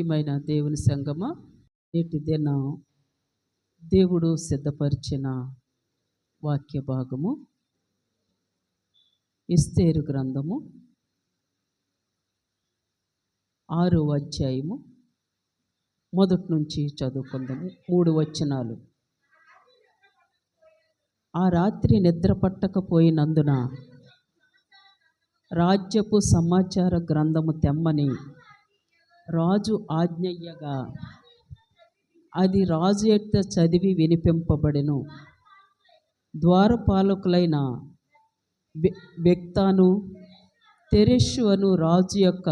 ప్రియమైన దేవుని సంగమా, నేటి దినం దేవుడు సిద్ధపరిచిన వాక్య భాగము ఎస్తేరు గ్రంథము 6వ అధ్యాయము మొదటి నుంచి చదువుకుందాము. 3 వచనాలు. ఆ రాత్రి నిద్ర పట్టకపోయినందున రాజ్యపు సమాచార గ్రంథము తెమ్మని రాజు ఆజ్ఞయ్యగా అది రాజు యొక్క చదివి వినిపింపబడెను. ద్వారపాలకులైన బెక్తాను తెరెషు అను రాజు యొక్క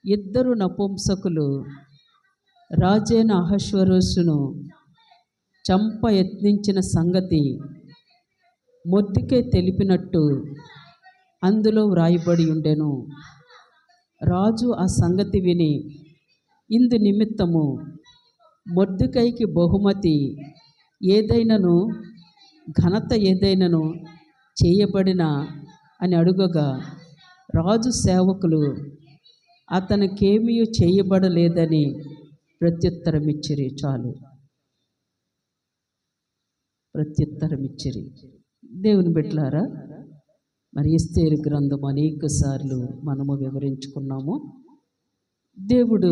2 నపుంసకులు రాజైన అహష్వేరోషును చంప యత్నించిన సంగతి మొర్దెకై తెలిపినట్టు అందులో వ్రాయబడి ఉండెను. రాజు ఆ సంగతి విని ఇందు నిమిత్తము మొర్దెకైకి బహుమతి ఏదైనను ఘనత ఏదైనను చేయబడిన అని అడుగగా రాజు సేవకులు అతనికేమీ చేయబడలేదని ప్రత్యుత్తరమిచ్చిరి. చాలు, ప్రత్యుత్తరమిచ్చిరి. దేవుని బిడ్డలారా, మరి ఎస్తేరు గ్రంథం అనేక సార్లు మనము వివరించుకున్నాము. దేవుడు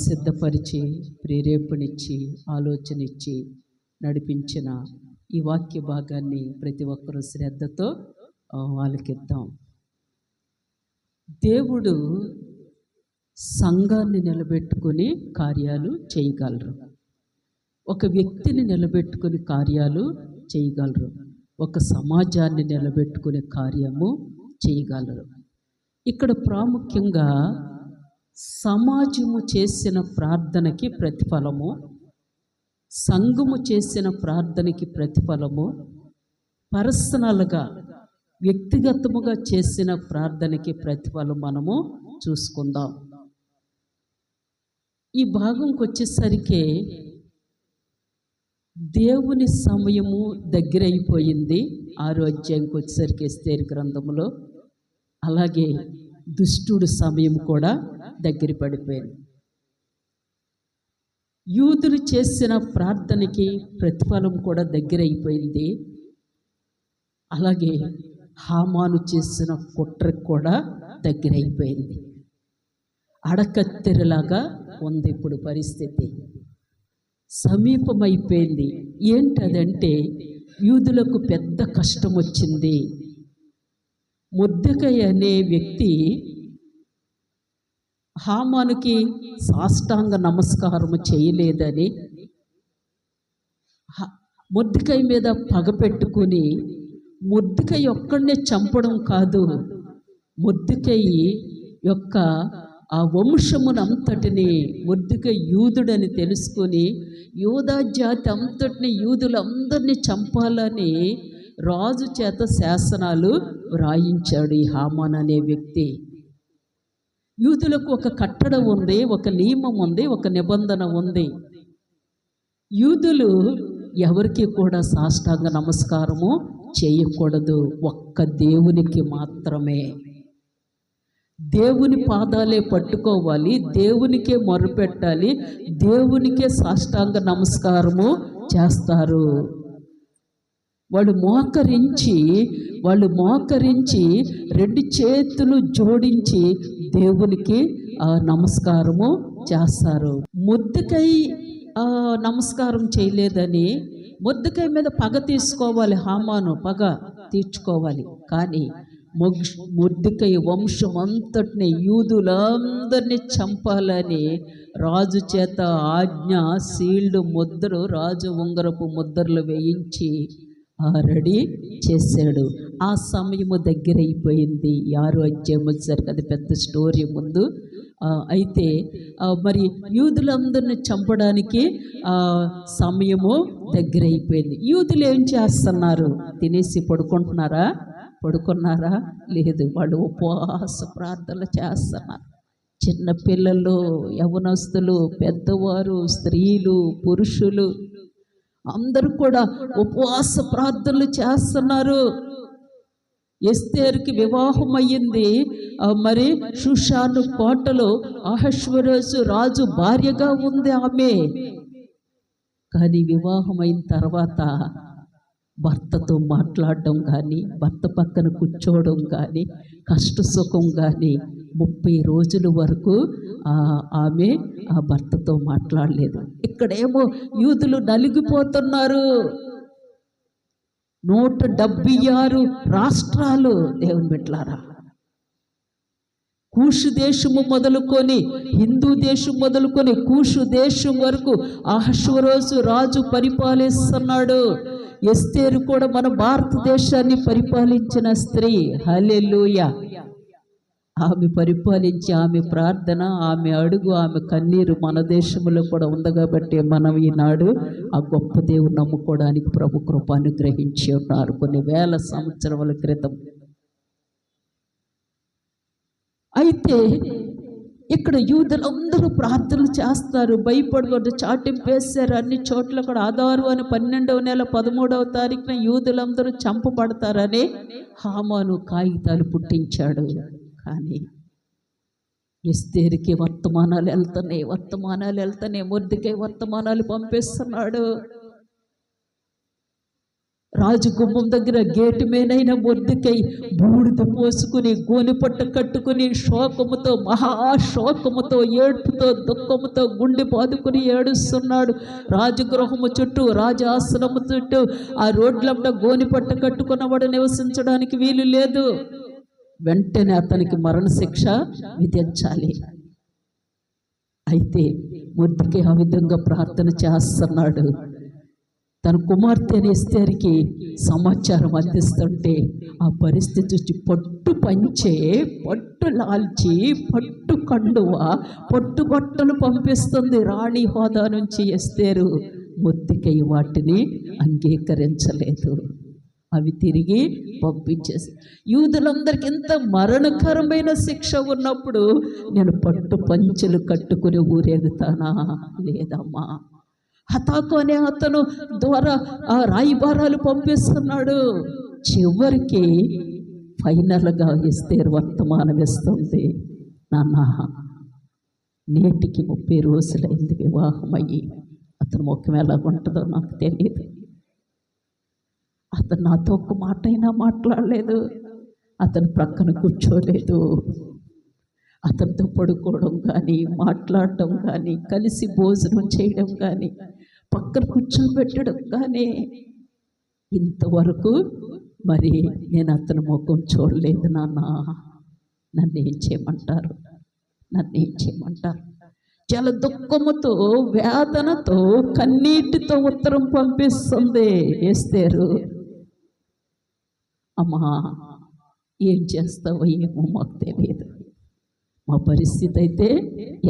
సిద్ధపరిచి ప్రేరేపణిచ్చి ఆలోచన ఇచ్చి నడిపించిన ఈ వాక్య భాగాన్ని ప్రతి ఒక్కరూ శ్రద్ధతో ఆలకిద్దాం. దేవుడు సంఘాన్ని నిలబెట్టుకుని కార్యాలు చేయగలరు. ఒక వ్యక్తిని నిలబెట్టుకుని కార్యాలు చేయగలరు. ఒక సమాజాన్ని నిలబెట్టుకునే కార్యము చేయగలరు. ఇక్కడ ప్రాముఖ్యంగా సమాజము చేసిన ప్రార్థనకి ప్రతిఫలము, సంఘము చేసిన ప్రార్థనకి ప్రతిఫలము, పర్సనల్గా వ్యక్తిగతముగా చేసిన ప్రార్థనకి ప్రతిఫలం మనము చూసుకుందాం. ఈ భాగంకి వచ్చేసరికి దేవుని సమయము దగ్గరైపోయింది. 6వ అధ్యాయంకి వచ్చేసరికి ఎస్తేరు గ్రంథంలో. అలాగే దుష్టుడు సమయం కూడా దగ్గర పడిపోయింది. యూదులు చేసిన ప్రార్థనకి ప్రతిఫలం కూడా దగ్గరైపోయింది. అలాగే హామాను చేసిన కుట్రకు కూడా దగ్గరైపోయింది. అడకత్తెరలాగా ఉంది ఇప్పుడు పరిస్థితి. సమీపమైపోయింది. ఏంటదంటే యూదులకు పెద్ద కష్టం వచ్చింది. మొర్దెకై అనే వ్యక్తి హామానుకి సాష్టాంగ నమస్కారము చేయలేదని మొర్దెకై మీద పగ పెట్టుకుని మొర్దెకై ఒక్కడనే చంపడం కాదు, మొర్దెకై యొక్క ఆ వంశమునంతటిని, మొర్దెకై యూదుడని తెలుసుకొని యూదా జాతి అంతటిని యూదులందరినీ చంపాలని రాజు చేత శాసనాలు వ్రాయించాడు ఈ హామాన్ అనే వ్యక్తి. యూదులకు ఒక కట్టడ ఉంది, ఒక నియమం ఉంది, ఒక నిబంధన ఉంది. యూదులు ఎవరికి కూడా సాష్టాంగ నమస్కారము చేయకూడదు, ఒక్క దేవునికి మాత్రమే. దేవుని పాదాలే పట్టుకోవాలి, దేవునికే మొరపెట్టాలి, దేవునికే సాష్టాంగ నమస్కారము చేస్తారు. వాళ్ళు మోకరించి 2 చేతులు జోడించి దేవునికి నమస్కారము చేస్తారు. మొర్దెకై నమస్కారం చేయలేదని మొర్దెకై మీద పగ తీసుకోవాలి, హామాను పగ తీర్చుకోవాలి. కానీ మొర్దెకై వంశం అంతటిని, యూదులందరినీ చంపాలని రాజు చేత ఆజ్ఞ, సీల్డ్ ముద్రలు, రాజు ఉంగరపు ముద్రలు వేయించి రెడీ చేశాడు. ఆ సమయము దగ్గరైపోయింది. 6వ అధ్యాయం వచ్చేసరికి అది పెద్ద స్టోరీ ముందు. అయితే మరి యూదులందరిని చంపడానికి సమయము దగ్గరైపోయింది. యూదులు ఏం చేస్తున్నారు? తినేసి పడుకున్నారా? లేదు, వాళ్ళు ఉపవాస ప్రార్థనలు చేస్తున్నారు. చిన్న పిల్లలు, యవనస్తులు, పెద్దవారు, స్త్రీలు, పురుషులు అందరూ కూడా ఉపవాస ప్రార్థనలు చేస్తున్నారు. ఎస్తేరుకి వివాహం అయ్యింది. మరి షూషాను కోటలో అహష్వేరోషు రాజు భార్యగా ఉంది ఆమె. కానీ వివాహం అయిన తర్వాత భర్తతో మాట్లాడడం కానీ, భర్త పక్కన కూర్చోవడం కానీ, కష్ట సుఖం కానీ 30 రోజుల వరకు ఆమె ఆ భర్తతో మాట్లాడలేదు. ఇక్కడేమో యూదులు నలిగిపోతున్నారు. 176 రాష్ట్రాలు దేవుని బిడ్డలారా, కూషు దేశము మొదలుకొని, హిందూ దేశం మొదలుకొని కూషు దేశం వరకు అహష్వేరోషు రాజు పరిపాలిస్తున్నాడు. ఎస్తేరు కూడా మన భారతదేశాన్ని పరిపాలించిన స్త్రీ. హల్లెలూయా. ఆమె పరిపాలించి, ఆమె ప్రార్థన, ఆమె అడుగు, ఆమె కన్నీరు మన దేశంలో కూడా ఉంది కాబట్టి మనం ఈనాడు ఆ గొప్ప దేవుని నమ్ముకోవడానికి ప్రభు కృప అనుగ్రహించి ఉన్నారు కొన్ని వేల సంవత్సరాల క్రితం. అయితే ఇక్కడ యూదులందరూ ప్రార్థనలు చేస్తారు, భయపడకూడదు, చాటింపేశారు అన్ని చోట్ల. కూడా ఆదారు అని 12వ నెల 13వ తారీఖున యూదులందరూ చంపబడతారని హామాను కాగితాలు పుట్టించాడు. కానీ ఎస్తేరుకి వర్తమానాలు వెళ్తున్నాయి. మొర్దెకై వర్తమానాలు పంపిస్తున్నాడు. రాజగుమ్మం దగ్గర గేటు మీదైన మొర్దెకై బూడిద పోసుకుని, గోనెపట్ట కట్టుకుని, శోకముతో, మహాశోకముతో, ఏడ్పుతో, దుఃఖముతో గుండె బాదుకుని ఏడుస్తున్నాడు. రాజగృహము చుట్టూ, రాజాసనము చుట్టూ ఆ రోడ్లంట గోనెపట్ట కట్టుకున్నవాడు నివసించడానికి వీలు లేదు. వెంటనే అతనికి మరణశిక్ష విధించాలి. అయితే మొర్దెకై ఆ విధంగా ప్రార్థన చేస్తున్నాడు. తన కుమార్తె ఎస్తేరుకి సమాచారం అందిస్తుంటే ఆ పరిస్థితి చూసి పట్టు పంచే, పట్టు లాల్చి, పట్టు కండువ, పట్టు బట్టలు పంపిస్తుంది రాణి హోదా నుంచి ఎస్తేరు. మొర్దెకై వాటిని అంగీకరించలేదు. అవి తిరిగి పంపించేసి, యూదులందరికీ ఎంత మరణకరమైన శిక్ష ఉన్నప్పుడు నేను పట్టు పంచెలు కట్టుకుని ఊరేగుతానా? లేదమ్మా. హతాకు అనే అతను ద్వారా ఆ రాయిబారాలు పంపిస్తున్నాడు. చివరికి ఫైనల్గా ఎస్తేరు వర్తమానం ఇస్తుంది, నాన్న నేటికి 30 రోజులైంది వివాహం అయ్యి. అతను ముఖం ఎలా ఉంటుందో నాకు తెలియదు. అతను నాతో ఒక్క మాట అయినా మాట్లాడలేదు. అతను ప్రక్కన కూర్చోలేదు. అతనితో పడుకోవడం కానీ, మాట్లాడటం కానీ, కలిసి భోజనం చేయడం కానీ, పక్కన కూర్చోబెట్టడం కానీ ఇంతవరకు మరి నేను అతని ముఖం చూడలేదు. నాన్న నన్ను ఏం చేయమంటారు? చాలా దుఃఖముతో, వేదనతో, కన్నీటితో ఉత్తరం పంపిస్తుంది ఎస్తేరు. అమ్మా ఏం చేస్తావో ఏమో మాకు తెలియదు. మా పరిస్థితి అయితే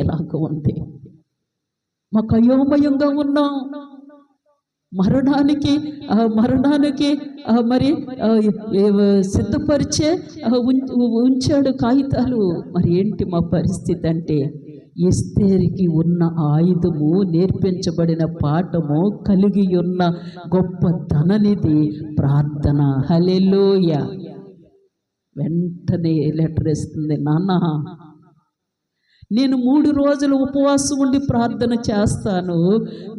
ఎలాగ ఉంది. మాకు అయోమయంగా ఉన్నాం. మరణానికి మరి సిద్ధపరిచే ఉంచాడు కాగితాలు. మరి ఏంటి మా పరిస్థితి అంటే, ఎస్తేరుకి ఉన్న ఆయుధము, నేర్పించబడిన పాఠము, కలిగి ఉన్న గొప్ప ధననిధి ప్రార్థన. హల్లెలూయా. వెంటనే లెటర్ ఇస్తుంది, నాన్న నేను 3 రోజులు ఉపవాసం ఉండి ప్రార్థన చేస్తాను.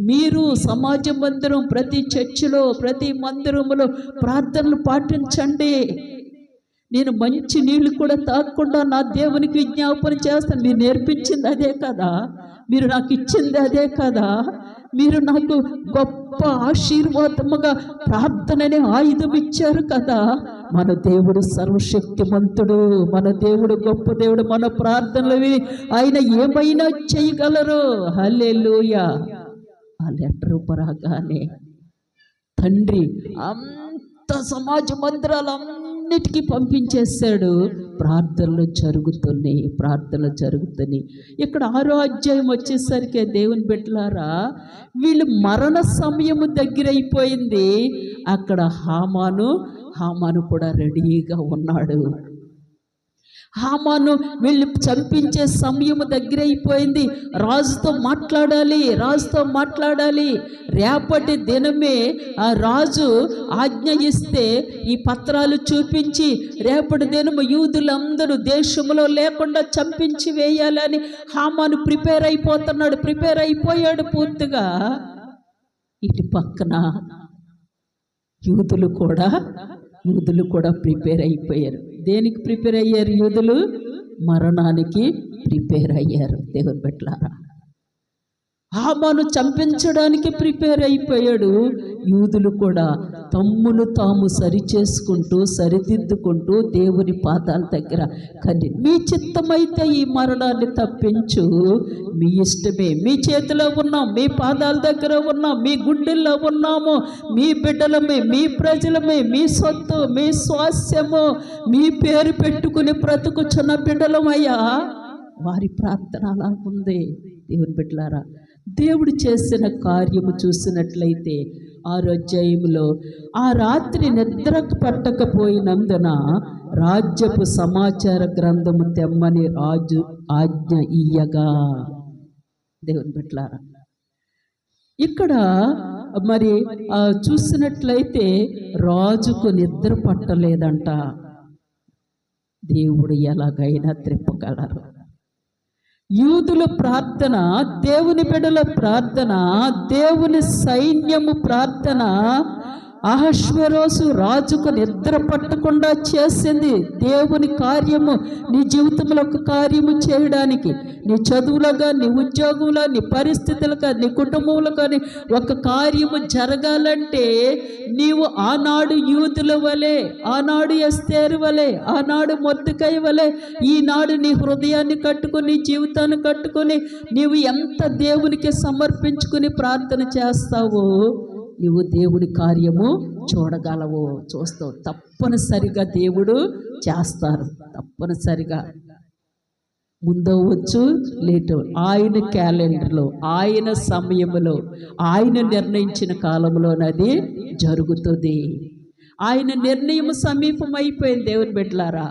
మీరు సమాజ మందిరం, ప్రతి చర్చిలో, ప్రతి మందిరంలో ప్రార్థనలు పాటించండి. నేను మంచి నీళ్ళు కూడా తాగకుండా నా దేవునికి విజ్ఞాపన చేస్తాను. మీరు నేర్పించింది అదే కదా, మీరు నాకు ఇచ్చింది అదే కదా. మీరు నాకు గొప్ప ఆశీర్వాదముగా ప్రార్థననే ఆయుధం ఇచ్చారు కదా. మన దేవుడు సర్వశక్తిమంతుడు, మన దేవుడు గొప్ప దేవుడు. మన ప్రార్థనలు ఆయన ఏమైనా చేయగలరు. హల్లెలూయా. ఆ లెటర్ పరాగానే తండ్రి అంత సమాజ మందిరాలన్నిటికీ పంపించేశాడు. ప్రార్థనలు జరుగుతున్నాయి. ఇక్కడ 6వ అధ్యాయం వచ్చేసరికి దేవుని బిడ్డలారా, వీళ్ళు మరణ సమయము దగ్గర అయిపోయింది. అక్కడ హామాను కూడా రెడీగా ఉన్నాడు. హామాను వీళ్ళు చంపించే సమయం దగ్గర అయిపోయింది. రాజుతో మాట్లాడాలి. రేపటి దినమే ఆ రాజు ఆజ్ఞ ఇస్తే ఈ పత్రాలు చూపించి రేపటి దినము యూదులందరూ దేశంలో లేకుండా చంపించి వేయాలని హామాను ప్రిపేర్ అయిపోయాడు పూర్తిగా. ఇటు పక్కన యూదులు కూడా ప్రిపేర్ అయిపోయారు. దేనికి ప్రిపేర్ అయ్యారు? యూదులు మరణానికి ప్రిపేర్ అయ్యారు. దేవుని బిడ్డలారా, హామాను చంపించడానికి ప్రిపేర్ అయిపోయాడు. యూదులు కూడా తమ్మును తాము సరిదిద్దుకుంటూ దేవుని పాదాల దగ్గర మీ చిత్తమైతే ఈ మరణాన్ని తప్పించు, మీ ఇష్టమే, మీ చేతిలో ఉన్నాం, మీ పాదాల దగ్గర ఉన్నాం, మీ గుండెల్లో ఉన్నాము, మీ బిడ్డలమే, మీ ప్రజలమే, మీ సొత్తు, మీ స్వాస్యము, మీ పేరు పెట్టుకుని బ్రతుకుచున్న బిడ్డలమయ్యా. వారి ప్రార్థన అలా ఉంది. దేవుని బిడ్డలారా, దేవుడు చేసిన కార్యము చూసినట్లయితే 6వ అధ్యాయంలో ఆ రాత్రి నిద్ర పట్టకపోయినందున రాజ్యపు సమాచార గ్రంథము తెమ్మని రాజు ఆజ్ఞ ఇయ్యగా. దేవుని బిడ్డలారా, ఇక్కడ మరి చూసినట్లయితే రాజుకు నిద్ర పట్టలేదంట. దేవుడు ఎలాగైనా త్రిప్పగలరు. యూదుల ప్రార్థన, దేవుని బిడ్డల ప్రార్థన, దేవుని సైన్యము ప్రార్థన అహష్వేరోషు రాజుకు నిద్ర పట్టకుండా చేసింది. దేవుని కార్యము నీ జీవితంలో ఒక కార్యము చేయడానికి, నీ చదువులో కానీ, నీ ఉద్యోగంలో, నీ పరిస్థితులు కానీ, నీ కుటుంబంలో కానీ ఒక కార్యము జరగాలంటే నీవు ఆనాడు యూదుల వలె, ఆనాడు ఎస్తేరు వలె, ఆనాడు మొర్దెకై వలె ఈనాడు నీ హృదయాన్ని కట్టుకుని, జీవితాన్ని కట్టుకుని నీవు ఎంత దేవునికి సమర్పించుకుని ప్రార్థన చేస్తావో నువ్వు దేవుడి కార్యము చూస్తావు. తప్పనిసరిగా దేవుడు చేస్తారు. తప్పనిసరిగా ముందవచ్చు లేటు ఆయన క్యాలెండర్లో, ఆయన సమయంలో, ఆయన నిర్ణయించిన కాలంలోనది జరుగుతుంది. ఆయన నిర్ణయం సమీపం అయిపోయింది. దేవుని బిడ్డలారా,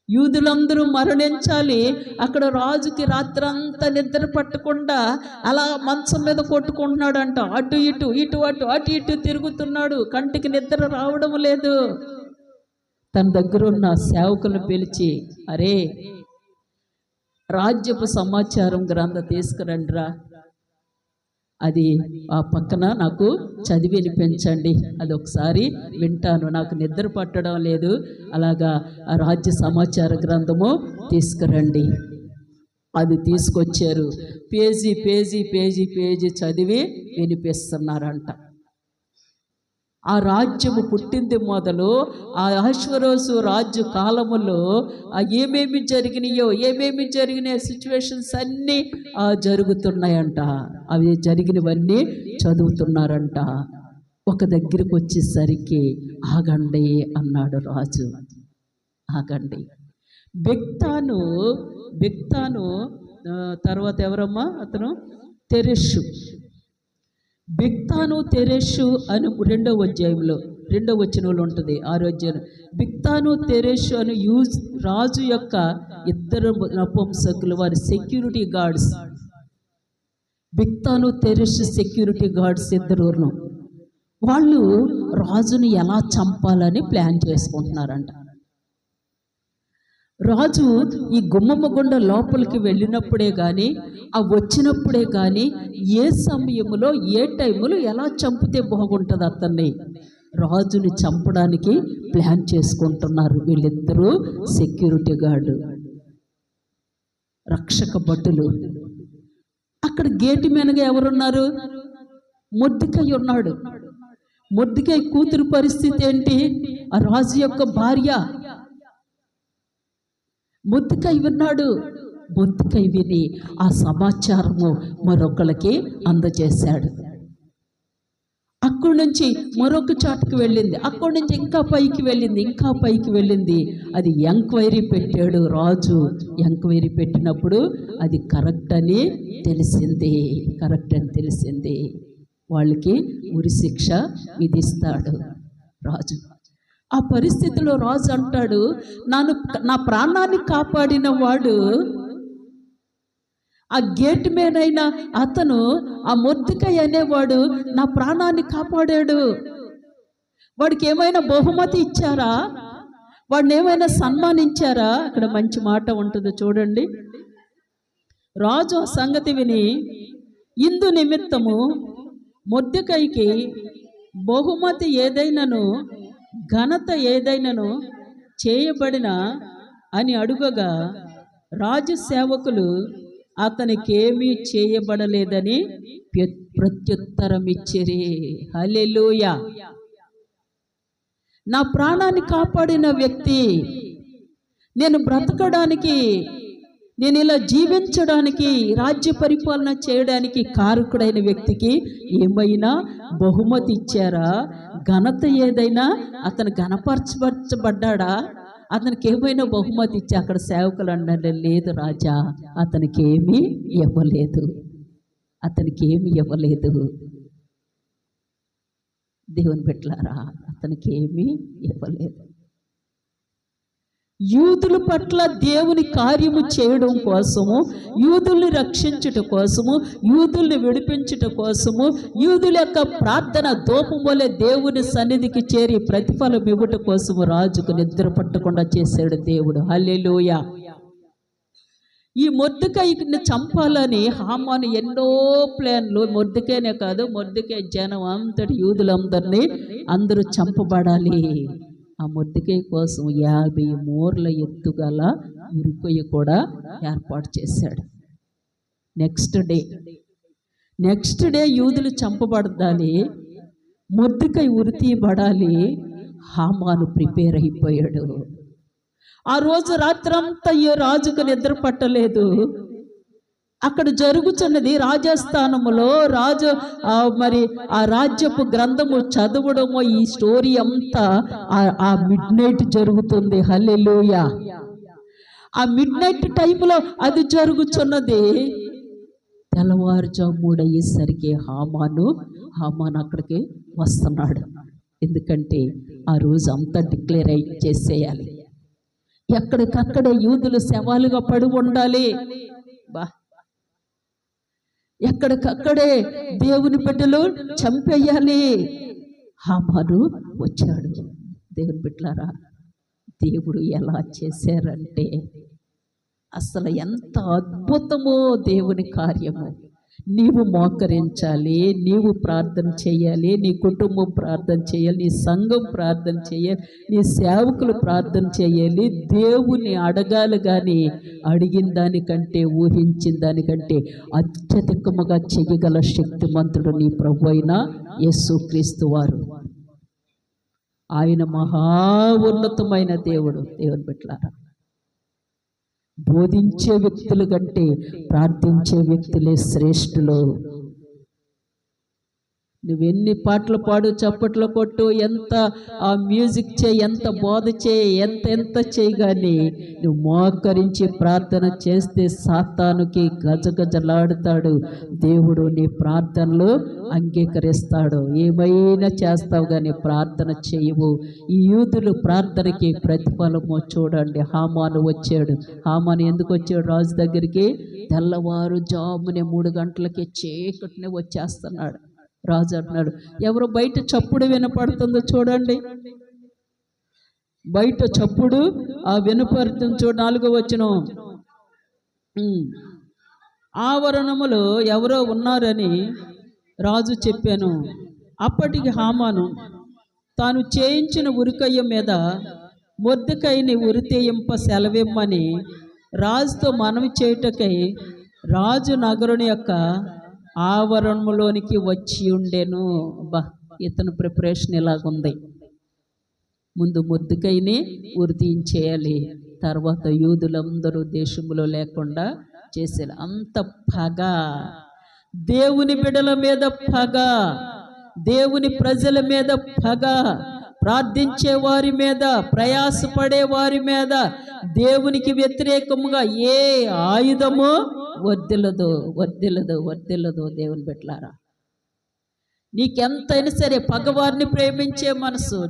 యూదులందరూ మరణించాలి. అక్కడ రాజుకి రాత్రంతా నిద్ర పట్టకుండా అలా మంచం మీద కొట్టుకుంటున్నాడంట. అటు ఇటు తిరుగుతున్నాడు. కంటికి నిద్ర రావడం లేదు. తన దగ్గర ఉన్న సేవకులను పిలిచి, అరే రాజ్యపు సమాచారం గ్రంథం తీసుకురండిరా, అది ఆ పక్కన నాకు చదివి వినిపించండి, అది ఒకసారి వింటాను, నాకు నిద్ర పట్టడం లేదు. అలాగా ఆ రాజ్య సమాచార గ్రంథము తీసుకురండి. అది తీసుకొచ్చారు. పేజీ చదివి వినిపిస్తున్నారంట. ఆ రాజ్యము పుట్టింది మొదలు ఆ అహష్వేరోషు రాజ్య కాలములో ఏమేమి జరిగినాయో సిచ్యువేషన్స్ అన్నీ జరుగుతున్నాయంట. అవి జరిగినవన్నీ చదువుతున్నారంట. ఒక దగ్గరికి వచ్చేసరికి ఆగండి అన్నాడు రాజు. ఆగండి. బిగ్తాను తర్వాత ఎవరమ్మా అతను? తెరెషు. బిగ్తాను తెరెషు అని 2వ అధ్యాయంలో 2వ వచనంలో ఉంటుంది. 6వ అధ్యాయం. బిగ్తాను తెరెషు అని రాజు యొక్క ఇద్దరు నపుంసకులు, వారి సెక్యూరిటీ గార్డ్స్. బిగ్తాను తెరెషు సెక్యూరిటీ గార్డ్స్ ఇద్దరును. వాళ్ళు రాజుని ఎలా చంపాలని ప్లాన్ చేసుకుంటున్నారంట. రాజు ఈ గుమ్మమ్మ గుండా లోపలికి వెళ్ళినప్పుడే కానీ, వచ్చినప్పుడే కానీ, ఏ సమయంలో ఏ టైంలో ఎలా చంపితే బాగుంటుంది అతన్ని, రాజుని చంపడానికి ప్లాన్ చేసుకుంటున్నారు వీళ్ళిద్దరూ సెక్యూరిటీ గార్డు, రక్షక భటులు. అక్కడ గేటు మీదగా ఎవరున్నారు? మొర్దెకై ఉన్నాడు. మొర్దెకై కూతురు పరిస్థితి ఏంటి? ఆ రాజు యొక్క భార్య. మొర్దెకై విన్నాడు. మొర్దెకై విని ఆ సమాచారము మరొకరికి అందజేశాడు. అక్కడి నుంచి మరొక చాటుకు వెళ్ళింది. అక్కడి నుంచి ఇంకా పైకి వెళ్ళింది. అది ఎంక్వైరీ పెట్టాడు రాజు. ఎంక్వైరీ పెట్టినప్పుడు అది కరెక్ట్ అని తెలిసింది. వాళ్ళకి ఉరి శిక్ష విధిస్తాడు రాజు. ఆ పరిస్థితిలో రాజు అంటాడు, నా ప్రాణాన్ని కాపాడిన వాడు, ఆ గేట్ మీద అయిన అతను, ఆ మొర్దెకై అనేవాడు నా ప్రాణాన్ని కాపాడాడు. వాడికి ఏమైనా బహుమతి ఇచ్చారా? వాడిని ఏమైనా సన్మానించారా? అక్కడ మంచి మాట ఉంటుంది చూడండి. రాజు ఆ సంగతి విని, ఇందు నిమిత్తము మొర్దెకైకి బహుమతి ఏదైనాను, ఘనత ఏదైనాను చేయబడిన అని అడుగగా, రాజు సేవకులు అతనికేమీ చేయబడలేదని ప్రత్యుత్తరం ఇచ్చిరి. హల్లెలూయా. నా ప్రాణాన్ని కాపాడిన వ్యక్తి, నేను బ్రతకడానికి, నేను ఇలా జీవించడానికి, రాజ్య పరిపాలన చేయడానికి కారకుడైన వ్యక్తికి ఏమైనా బహుమతి ఇచ్చారా? ఘనత ఏదైనా, అతను ఘనపరచబడ్డా? అతనికి ఏమైనా బహుమతి ఇచ్చి? అక్కడ సేవకులు అన్నారు, లేదు రాజా, అతనికి ఏమీ ఇవ్వలేదు, అతనికి ఏమి ఇవ్వలేదు. దేవుని బిడ్డలారా, అతనికి ఏమీ ఇవ్వలేదు. యూదుల పట్ల దేవుని కార్యము చేయడం కోసము, యూదుల్ని రక్షించుట కోసము, యూదుల్ని విడిపించుట కోసము, యూదుల యొక్క ప్రార్థన ధూపం వలె దేవుని సన్నిధికి చేరి ప్రతిఫలం ఇవ్వట కోసము రాజుకు నిద్ర పట్టకుండా చేశాడు దేవుడు. హల్లెలూయా. ఈ మొర్దెకైని చంపాలని హామాను ఎన్నో ప్లాన్లు, మొర్దెకైనే కాదు, మొర్దెకై జనం అంతటి యూదులందరినీ అందరూ చంపబడాలి. ఆ మొర్దెకై కోసం 50 మూరల ఎత్తుగల ఉరికొయ్య కూడా ఏర్పాటు చేశాడు. నెక్స్ట్ డే యూదులు చంపబడాలి, మొర్దెకై ఉరి తీయబడాలి. హామాను ప్రిపేర్ అయిపోయాడు. ఆ రోజు రాత్రంతా ఈ రాజుకు నిద్ర పట్టలేదు. అక్కడ జరుగుతున్నది రాజస్థానములో రాజు మరి ఆ రాజ్యపు గ్రంథము చదవడము, ఈ స్టోరీ అంతా ఆ మిడ్ నైట్ జరుగుతుంది. హల్లెలూయా. ఆ మిడ్ నైట్ టైంలో అది జరుగుతున్నది. తెల్లవారుజాము 3 అయ్యేసరికి హామాను అక్కడికి వస్తున్నాడు. ఎందుకంటే ఆ రోజు అంతా డిక్లేర్ చేసేయాలి. ఎక్కడికక్కడే యూదులు శవాలుగా పడి ఉండాలి. ఎక్కడికక్కడే దేవుని బిడ్డలు చంపేయాలి. హామాను వచ్చాడు. దేవుని బిడ్డలారా, దేవుడు ఎలా చేశారంటే అసలు ఎంత అద్భుతమో దేవుని కార్యము. నీవు మోకరించాలి, నీవు ప్రార్థన చేయాలి, నీ కుటుంబం ప్రార్థన చేయాలి, నీ సంఘం ప్రార్థన చేయాలి, నీ సేవకులు ప్రార్థన చేయాలి. దేవుని అడగాలి, కానీ అడిగిన దానికంటే, ఊహించిన దానికంటే అత్యధికముగా చేయగల శక్తిమంతుడు నీ ప్రభు అయిన యేసుక్రీస్తు వారు. ఆయన మహా ఉన్నతమైన దేవుడు. దేవుని బిడ్డలారా, బోధించే వ్యక్తుల కంటే ప్రార్థించే వ్యక్తులే శ్రేష్ఠులు. నువ్వెన్ని పాటలు పాడు, చప్పట్లు కొట్టు, ఎంత ఆ మ్యూజిక్ చేయి, ఎంత బోధ చేయి, ఎంత చేయి, కానీ నువ్వు మోకరించి ప్రార్థన చేస్తే సాతానుకి గజగజలాడుతాడు. దేవుడు నీ ప్రార్థనలు అంగీకరిస్తాడు. ఏమైనా చేస్తావు కానీ ప్రార్థన చేయవు. ఈ యూదులు ప్రార్థనకి ప్రతిఫలము చూడండి. హామాను వచ్చాడు. హామాను ఎందుకు వచ్చాడు రాజు దగ్గరికి? తెల్లవారుజామునే 3 గంటలకి చీకటినే వచ్చేస్తున్నాడు. రాజు అంటున్నాడు, ఎవరు బయట చప్పుడు వినపడుతుందో చూడండి. బయట చప్పుడు వినపడుతుంది చూడు. 4వ వచనం, ఆవరణములో ఎవరో ఉన్నారని రాజు చెప్పాను. అప్పటికి హామాను తాను చేయించిన ఉరికొయ్య మీద మొర్దెకైని ఉరితీయింప సెలవిమ్మని రాజుతో మనవి చేయుటకై రాజు నగరుని యొక్క ఆవరణములోనికి వచ్చి ఉండెను. ఇతను ప్రిపరేషన్ ఇలాగుంది. ముందు మొర్దెకైని ఉరి తీయించేయాలి, తర్వాత యూదులందరూ దేశంలో లేకుండా చేసేయాలి. అంత పగ, దేవుని బిడ్డల మీద పగ, దేవుని ప్రజల మీద పగ, ప్రార్థించే వారి మీద, ప్రయాసపడే వారి మీద దేవునికి వ్యతిరేకముగా ఏ ఆయుధము వర్ధిల్లదు. దేవుని బిడ్డలారా, నీకెంతైనా సరే పగవారిని ప్రేమించే మనసు,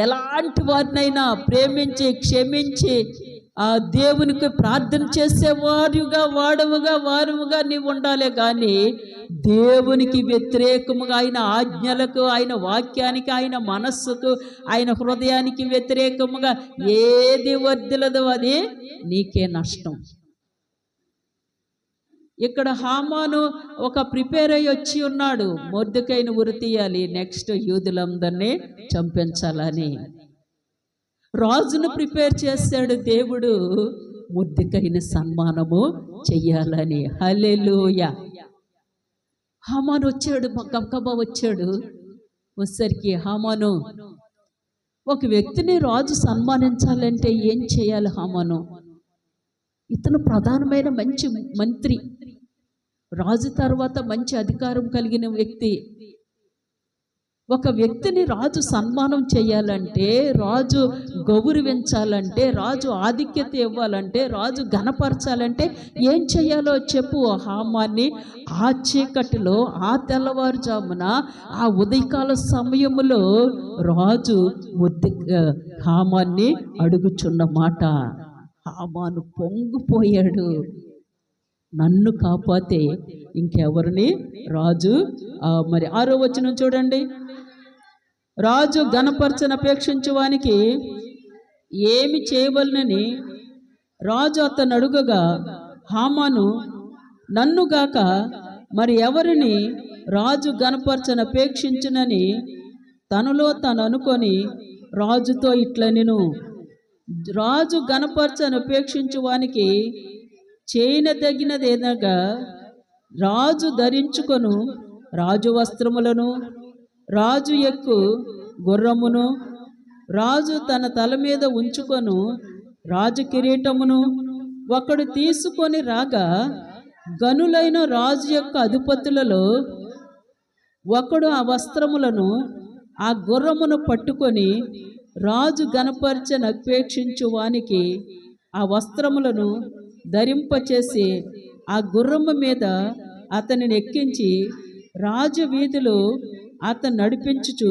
ఎలాంటి వారినైనా ప్రేమించి క్షమించి ఆ దేవునికి ప్రార్థన చేసేవారుగా వారుగా నీవు ఉండాలి. కానీ దేవునికి వ్యతిరేకముగా, ఆయన ఆజ్ఞలకు, ఆయన వాక్యానికి, ఆయన మనస్సుకు, ఆయన హృదయానికి వ్యతిరేకముగా ఏది వర్ధిల్లదో అది నీకే నష్టం. ఇక్కడ హామాను ఒక ప్రిపేర్ అయ్యి వచ్చి ఉన్నాడు, మొర్దెకైని ఉరి తీయాలి, నెక్స్ట్ యూదులందరినీ చంపించాలని. రాజును ప్రిపేర్ చేశాడు దేవుడు, మొర్దెకైని సన్మానము చెయ్యాలని. హల్లెలూయా. హామాను వచ్చాడు, గబగబా వచ్చాడు. వచ్చేసరికి హామాను, ఒక వ్యక్తిని రాజు సన్మానించాలంటే ఏం చేయాలి? హామాను ఇతను ప్రధానమైన మంచి మంత్రి, రాజు తర్వాత మంచి అధికారం కలిగిన వ్యక్తి. ఒక వ్యక్తిని రాజు సన్మానం చేయాలంటే, రాజు గౌరవించాలంటే, రాజు ఆధిక్యత ఇవ్వాలంటే, రాజు ఘనపరచాలంటే ఏం చేయాలో చెప్పు. హామాన్ని ఆ చీకటిలో, ఆ తెల్లవారుజామున, ఆ ఉదయకాల సమయములో రాజు హామాన్ని అడుగుచున్న మాట. హామాను పొంగిపోయాడు. నన్ను కాపాతే ఇంకెవరిని రాజు మరి 6వ వచనం చూడండి. రాజు ఘనపరచన అపేక్షించువానికి ఏమి చేయవలనని రాజు అతను అడుగగా, హామాను నన్నుగాక మరి ఎవరిని రాజు ఘనపరచన అపేక్షించునని తనలో తాను అనుకొని రాజుతో ఇట్లనెను, రాజు ఘనపరచను అపేక్షించు వానికి చేయనదగినదేనగా రాజు ధరించుకొను రాజు వస్త్రములను, రాజు ఎక్కు గుర్రమును, రాజు తన తల మీద ఉంచుకొను రాజు కిరీటమును ఒకడు తీసుకొని రాగా, గనులైన రాజు యొక్క అధిపతులలో ఒకడు ఆ వస్త్రములను, ఆ గుర్రమును పట్టుకొని రాజు ఘనపరచను అపేక్షించు వానికి ఆ వస్త్రములను ధరింపచేసి ఆ గుర్రము మీద అతనిని ఎక్కించి రాజు వీధిలో అతను నడిపించుచు,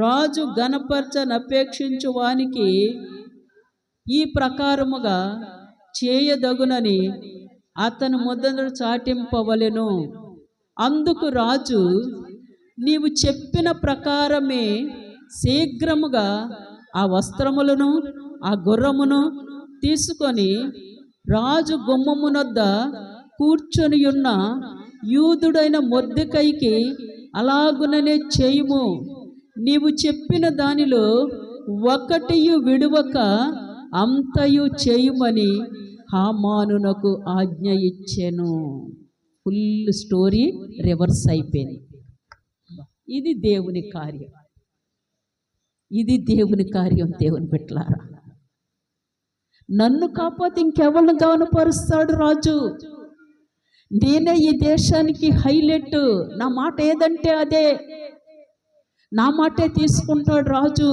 రాజు ఘనపరచను అపేక్షించు వానికి ఈ ప్రకారముగా చేయదగునని అతను మొదలు చాటింపవలెను. అందుకు రాజు, నీవు చెప్పిన ప్రకారమే శీఘ్రముగా ఆ వస్త్రములను, ఆ గుర్రమును తీసుకొని రాజు గుమ్మమునొద్ద కూర్చొని ఉన్న యూదుడైన మొర్దెకైకి అలాగుననే చేయుము. నీవు చెప్పిన దానిలో ఒకటియు విడువక అంతయు చేయుమని హామానునకు ఆజ్ఞ ఇచ్చెను. ఫుల్ స్టోరీ రివర్స్ అయిపోయింది. ఇది దేవుని కార్యం, ఇది దేవుని కార్యం. దేవుని బిడ్డలారా, నన్ను కాకపోతే ఇంకెవరిని గమనపరుస్తాడు రాజు? నేనే ఈ దేశానికి హైలైట్. నా మాట ఏదంటే అదే, నా మాటే తీసుకుంటాడు రాజు.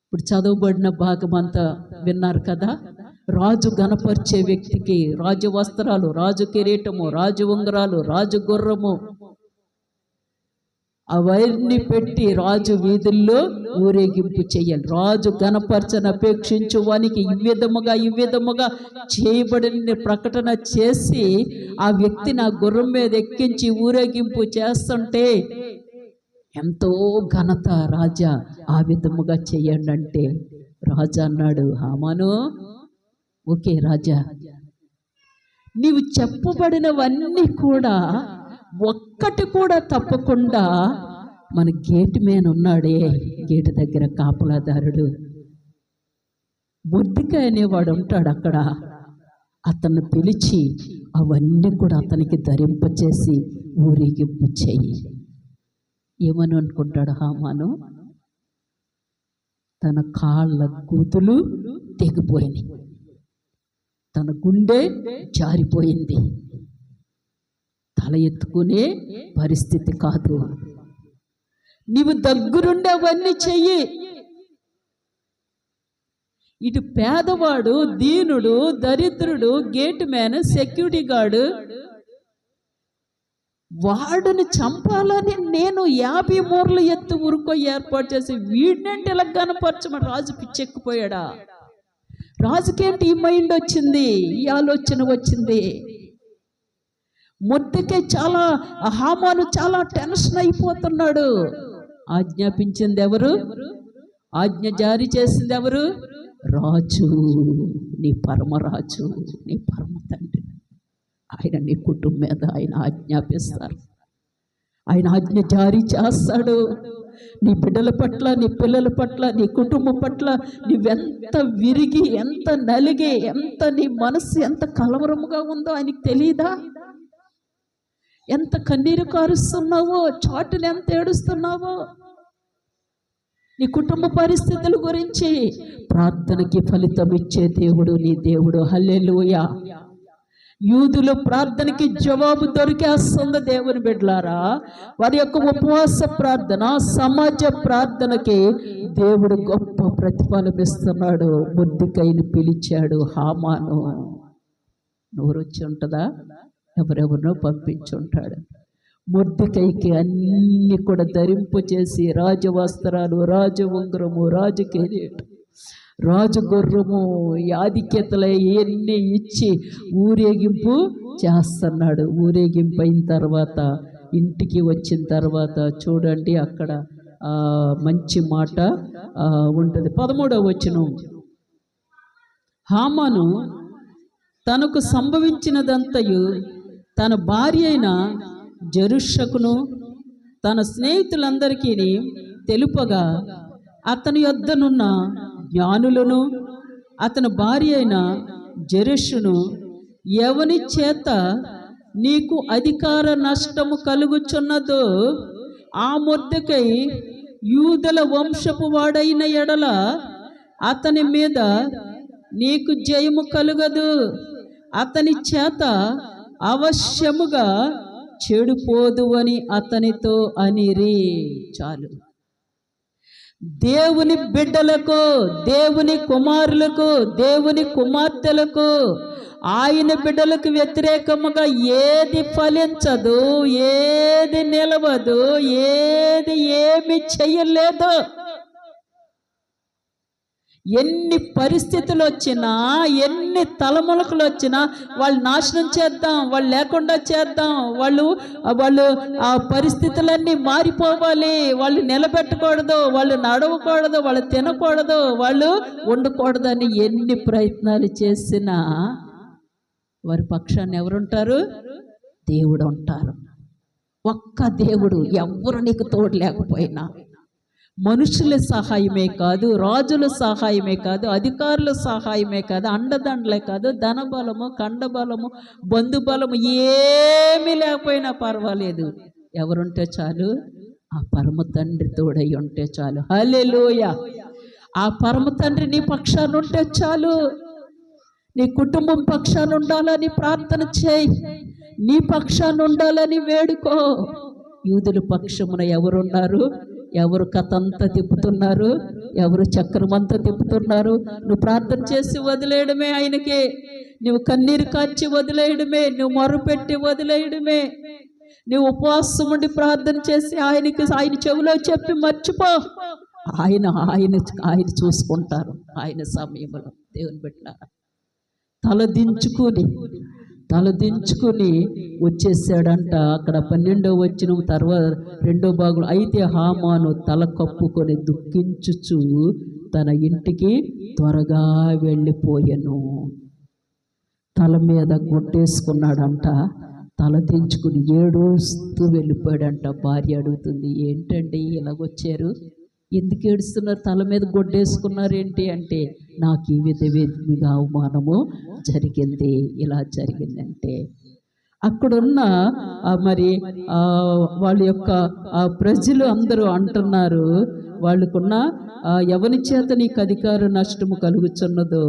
ఇప్పుడు చదవబడిన భాగం అంతా విన్నారు కదా. రాజు గణపరిచే వ్యక్తికి రాజు వస్త్రాలు, రాజు కిరీటము, రాజు ఉంగరాలు, రాజు గుర్రము అవన్నీ పెట్టి రాజు వీధుల్లో ఊరేగింపు చేయాలి. రాజు ఘనపరచను అపేక్షించు వానికి ఈ విధముగా చేయబడిన ప్రకటన చేసి ఆ వ్యక్తిని ఆ గుర్రం మీద ఎక్కించి ఊరేగింపు చేస్తుంటే ఎంతో ఘనత. రాజా ఆ విధముగా చేయండి అంటే రాజా అన్నాడు, హామాను ఓకే రాజా, నీవు చెప్పబడినవన్నీ కూడా ఒక్కటి కూడా తప్పకుండా మన గేట్ మ్యాన్ ఉన్నాడే, గేటు దగ్గర కాపలాదారుడు మొర్దెకై అనేవాడు ఉంటాడు అక్కడ. అతన్ని పిలిచి అవన్నీ కూడా అతనికి ధరింపచేసి ఊరేగింపు చెయ్యి. ఏమని అనుకుంటాడు హామాను? తన కాళ్ళ కూతులు తెగిపోయినాయి, తన గుండె జారిపోయింది, తల ఎత్తుకునే పరిస్థితి కాదు. నీవు దగ్గరుండి అవన్నీ చెయ్యి. ఇటు పేదవాడు, దీనుడు, దరిద్రుడు, గేట్ మ్యాన్, సెక్యూరిటీ గార్డు వాడిని చంపాలని నేను 50 మూరల ఎత్తు ఉరుకో ఏర్పాటు చేసి వీడినంటే ఇలా కనపరచమని రాజు పిచ్చెక్కిపోయాడా? రాజుకేంటి ఈ మైండ్ వచ్చింది, ఈ ఆలోచన వచ్చింది? మొర్దెకై చాలా, హామాను చాలా టెన్షన్ అయిపోతున్నాడు. ఆజ్ఞాపించింది ఎవరు? ఆజ్ఞ జారీ చేసింది ఎవరు? రాజు, నీ పరమరాజు, నీ పరమ తండ్రి. ఆయన నీ కుటుంబం మీద ఆయన ఆజ్ఞాపిస్తారు, ఆయన ఆజ్ఞ జారీ చేస్తాడు. నీ బిడ్డల పట్ల, నీ పిల్లల పట్ల, నీ కుటుంబం పట్ల నీవెంత విరిగి, ఎంత నలిగి, ఎంత నీ మనస్సు ఎంత కలవరముగా ఉందో ఆయనకి తెలియదా? ఎంత కన్నీరు కారుస్తున్నావో, చాటుని ఎంత ఏడుస్తున్నావో, నీ కుటుంబ పరిస్థితుల గురించి. ప్రార్థనకి ఫలితం ఇచ్చే దేవుడు నీ దేవుడు. హల్లెలూయా. యూదులు ప్రార్థనకి జవాబు దొరికేస్తుంది. దేవుని బిడ్డలారా, వారి యొక్క ఉపవాస ప్రార్థన, సమాజ ప్రార్థనకి దేవుడు గొప్ప ప్రతిఫలం ఇస్తున్నాడు. మొర్దెకైని పిలిచాడు హామాను. నోరొచ్చి ఉంటుందా? ఎవరెవరినో పంపించుంటాడు. మొర్దెకైకి అన్ని కూడా ధరింపు చేసి రాజ వస్త్రాలు, రాజ ఉంగరము, రాజు కిరీటం, రాజు గుర్రము, ఆధిక్యతలు ఇవన్నీ ఇచ్చి ఊరేగింపు చేస్తున్నాడు. ఊరేగింపు అయిన తర్వాత ఇంటికి వచ్చిన తర్వాత చూడండి, అక్కడ మంచి మాట ఉంటుంది. 13వ వచనం, హామాను తనకు సంభవించినదంతయు తన భార్య అయిన జెరుషకును తన స్నేహితులందరికీ తెలుపగా, అతని యొద్దనున్న జ్ఞానులను అతని భార్య అయిన జెరుషును, ఎవని చేత నీకు అధికార నష్టము కలుగుచున్నదో ఆ మొర్దెకై యూదుల వంశపు వాడైన ఎడల అతని మీద నీకు జయము కలుగదు, అతని చేత అవశ్యముగా చెడిపోదు అని అతనితో అనిరి. చాలు. దేవుని బిడ్డలకు, దేవుని కుమారులకు, దేవుని కుమార్తెలకు, ఆయన బిడ్డలకు వ్యతిరేకముగా ఏది ఫలించదు, ఏది నిలవదు, ఏది ఏమి చెయ్యలేదు. ఎన్ని పరిస్థితులు వచ్చినా, ఎన్ని తలములకలు వచ్చినా వాళ్ళు నాశనం చేద్దాం, వాళ్ళు లేకుండా చేద్దాం, వాళ్ళు ఆ పరిస్థితులన్నీ మారిపోవాలి, వాళ్ళు నిలబెట్టకూడదు, వాళ్ళు నడవకూడదు, వాళ్ళు తినకూడదు, వాళ్ళు ఉండకూడదని ఎన్ని ప్రయత్నాలు చేసినా వారి పక్షాన్ని ఎవరుంటారు? దేవుడు ఉంటారు. ఒక్క దేవుడు. ఎవరు నీకు తోడు లేకపోయినా, మనుషుల సహాయమే కాదు, రాజుల సహాయమే కాదు, అధికారుల సహాయమే కాదు, అండదండలే కాదు, ధనబలము, కండబలము, బంధుబలము ఏమీ లేకపోయినా పర్వాలేదు. ఎవరుంటే చాలు? ఆ పరమ తండ్రి తోడై ఉంటే చాలు. హల్లెలూయా. ఆ పరమ తండ్రి నీ పక్షాన ఉంటే చాలు. నీ కుటుంబం పక్షాన ఉండాలని ప్రార్థన చేయి, నీ పక్షాన ఉండాలని వేడుకో. యూదుల పక్షమున ఎవరున్నారు? ఎవరు కథంతా తిప్పుతున్నారు? ఎవరు చక్రమంతా తిప్పుతున్నారు? నువ్వు ప్రార్థన చేసి వదిలేయడమే ఆయనకి, నువ్వు కన్నీరు కార్చి వదిలేయడమే, నువ్వు మొరపెట్టి వదిలేయడమే, నువ్వు ఉపవాసం ఉండి ప్రార్థన చేసి ఆయన చెవిలో చెప్పి మర్చిపో. ఆయన చూసుకుంటారు ఆయన సమయంలో. దేవుని బిడ్డలారా, తలదించుకుని వచ్చేసాడంట. అక్కడ 12వ వచనం తర్వాత 2వ భాగం, అయితే హామాను తల కప్పుకొని దుఃఖించుచు తన ఇంటికి త్వరగా వెళ్ళిపోయాను. తల మీద గుడ్డేసుకున్నాడంట, తల దించుకుని ఏడుస్తూ వెళ్ళిపోయాడంట. భార్య అడుగుతుంది, ఏంటండి ఇలాగొచ్చారు, ఎందుకు ఏడుస్తున్నారు, తల మీద గొడ్డేసుకున్నారు ఏంటి అంటే, నాకు ఈ విధంగా అవమానము జరిగింది, ఇలా జరిగిందంటే. అక్కడున్న మరి వాళ్ళ యొక్క ప్రజలు అందరూ అంటున్నారు, వాళ్ళకున్న ఎవరి చేత నీకు అధికార నష్టము కలుగుచున్నదో